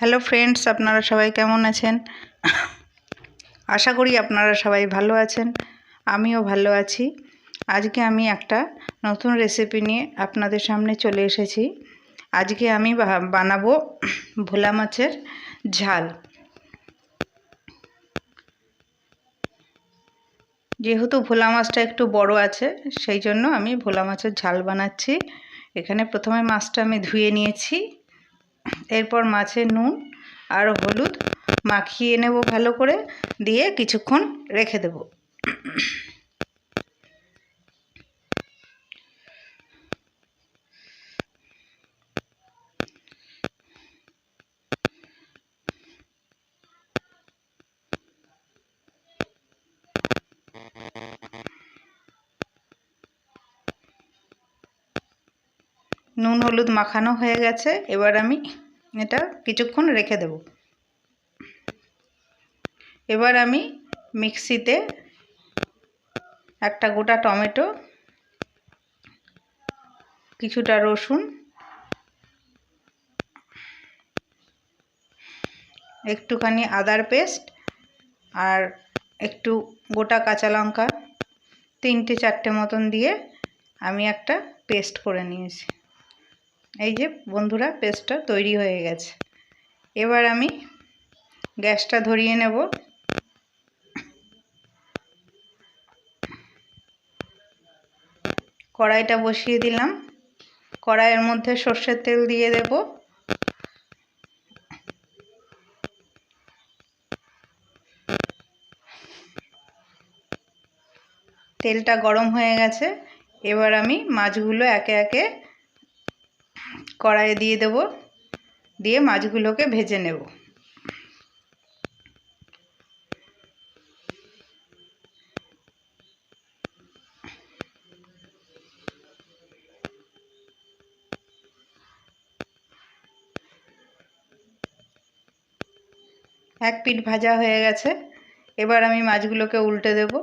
Hello friends, আপনারা সবাই কেমন আছেন? আশা করি আপনারা সবাই ভালো আছেন। আমিও ভালো আছি। আজকে আমি একটা নতুন রেসিপি নিয়ে আপনাদের সামনে চলে এসেছি। আজকে আমি বানাবো ভোলা মাছের ঝাল। যেহেতু ভোলা মাছটা একটু বড় আছে, সেই জন্য আমি ভোলা মাছের ঝাল বানাচ্ছি। এখানে প্রথমে মাছটা আমি ধুয়ে নিয়েছি। এরপর মাছে নুন আর হলুদ মাখিয়ে নেব ভালো করে, দিয়ে কিছুক্ষণ রেখে দেব। নুন হলুদ মাখানো হয়ে গেছে, এবার আমি এটা কিছুক্ষণ রেখে দেব। এবার আমি মিক্সিতে একটা গোটা টমেটো, কিছুটা রসুন, একটুখানি আদার পেস্ট আর একটু গোটা কাঁচা লঙ্কা 3-4টে মতন দিয়ে আমি একটা পেস্ট করে নিয়েছি। এই যে বন্ধুরা, পেস্টটা তৈরি হয়ে গেছে। এবার আমি গ্যাসটা ধরিয়ে নেব। কড়াইটা বসিয়ে দিলাম। কড়াইয়ের মধ্যে সর্ষের তেল দিয়ে দেব। তেলটা গরম হয়ে গেছে। এবার আমি মাছগুলো একে একে কড়াইয়ে দিয়ে দেব, দিয়ে মাছগুলোকে ভেজে নেব। এক পিঠ ভাজা হয়ে গেছে। এবার আমি মাছগুলোকে উল্টে দেব।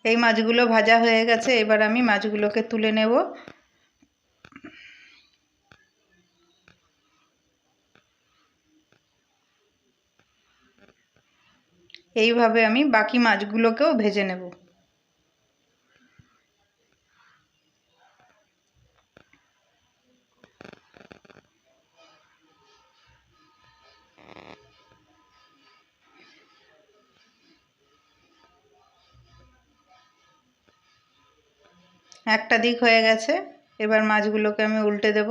এই মাছগুলো ভাজা হয়ে গেছে। এবার আমি মাছগুলোকে তুলে নেব। এইভাবে আমি বাকি মাছগুলোকেও ভেজে নেব। একটা দিক হয়ে গেছে, এবার মাছগুলোকে আমি উল্টে দেব।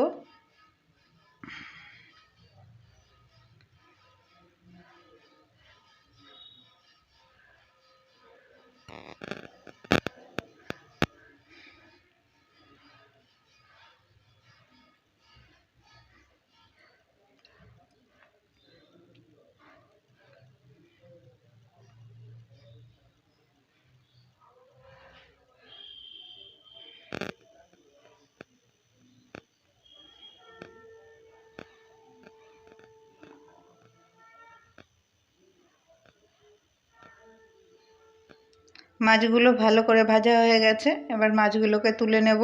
মাছগুলো ভালো করে ভাজা হয়ে গেছে। এবার মাছগুলোকে তুলে নেব।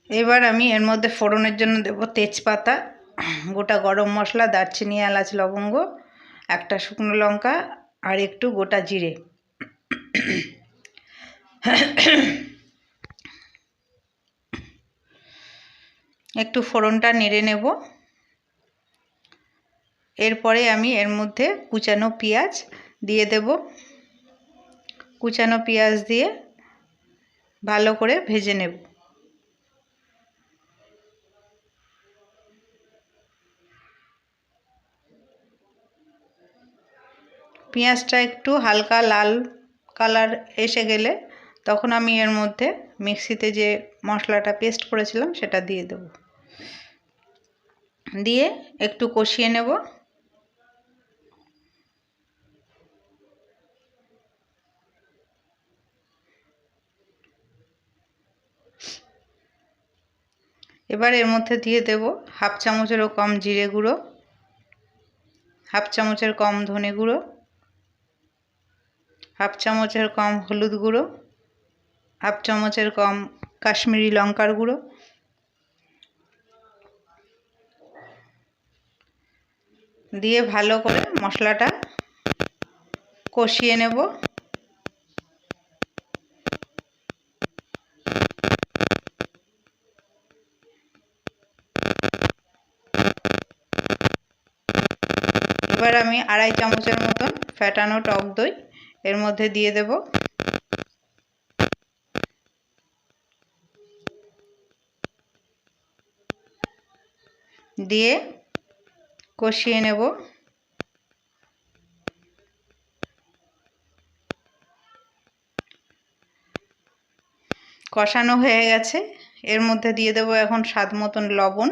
এবার আমি এর মধ্যে ফোড়নের জন্য দেব তেজপাতা, গোটা গরম মশলা, দারচিনি, এলাচ, লবঙ্গ, একটা শুকনো লঙ্কা আর একটু গোটা জিরে। একটু ফোড়নটা নেড়ে নেব। এরপরে আমি এর মধ্যে কুচানো পেঁয়াজ দিয়ে দেব। কুচানো পেঁয়াজ দিয়ে ভালো করে ভেজে নেব। পেঁয়াজটা একটু হালকা লাল কালার এসে গেলে তখন আমি এর মধ্যে মিক্সিতে যে মশলাটা পেস্ট করেছিলাম সেটা দিয়ে দেব। দিয়ে একটু কষিয়ে নেব। এবার এর মধ্যে দিয়ে দেব হাফ চামচেরও কম জিরে গুঁড়ো, হাফ চামচের কম ধনে গুঁড়ো, হাফ চামচের কম হলুদ গুঁড়ো, হাফ চামচের কম কাশ্মীরি লঙ্কার গুঁড়ো, দিয়ে ভালো করে মশলাটা কষিয়ে নেব। এবার আমি 2.5 চামচের মতন ফ্যাটানো টক দই এর মধ্যে দিয়ে দেব। দিয়ে কষিয়ে নেব। কষানো হয়ে গেছে, এর মধ্যে দিয়ে দেব এখন স্বাদ মতন লবণ।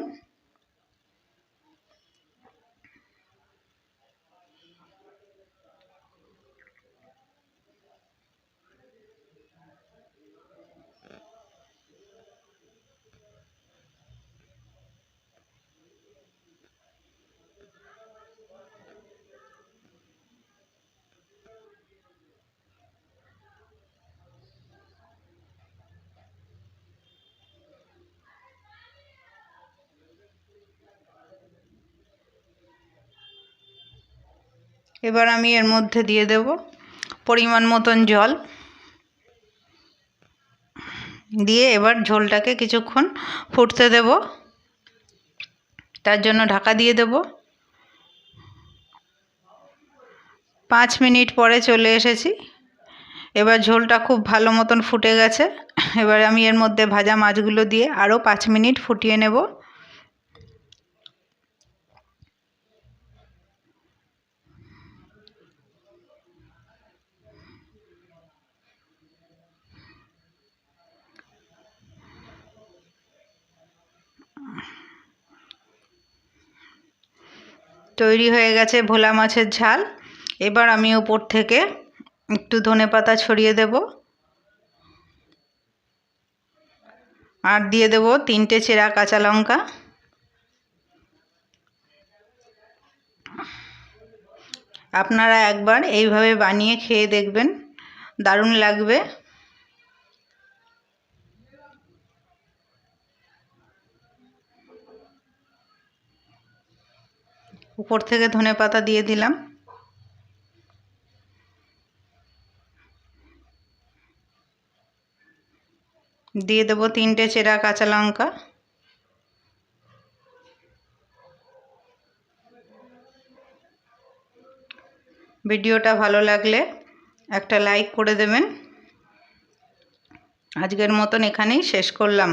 এবার আমি এর মধ্যে দিয়ে দেব পরিমাণ মতন জল, দিয়ে এবার ঝোলটাকে কিছুক্ষণ ফুটতে দেব। তার জন্য ঢাকা দিয়ে দেব। 5 মিনিট পরে চলে এসেছি। এবার ঝোলটা খুব ভালো মতন ফুটে গেছে। এবার আমি এর মধ্যে ভাজা মাছগুলো দিয়ে আরও 5 মিনিট ফুটিয়ে নেব। তৈরি হয়ে গেছে ভোলা মাছের ঝাল। এবার আমি উপর থেকে একটু ধনেপাতা ছড়িয়ে দেব, আর দিয়ে দেব 3টে চেরা কাঁচা লঙ্কা। আপনারা একবার এইভাবে বানিয়ে খেয়ে দেখবেন, দারুণ লাগবে। উপর থেকে ধনেপাতা দিয়ে দিলাম। দিয়ে দেব 3টে চেরা কাঁচা লঙ্কা। ভিডিওটা ভালো লাগলে একটা লাইক করে দেবেন। আজকের মতন এখানেই শেষ করলাম।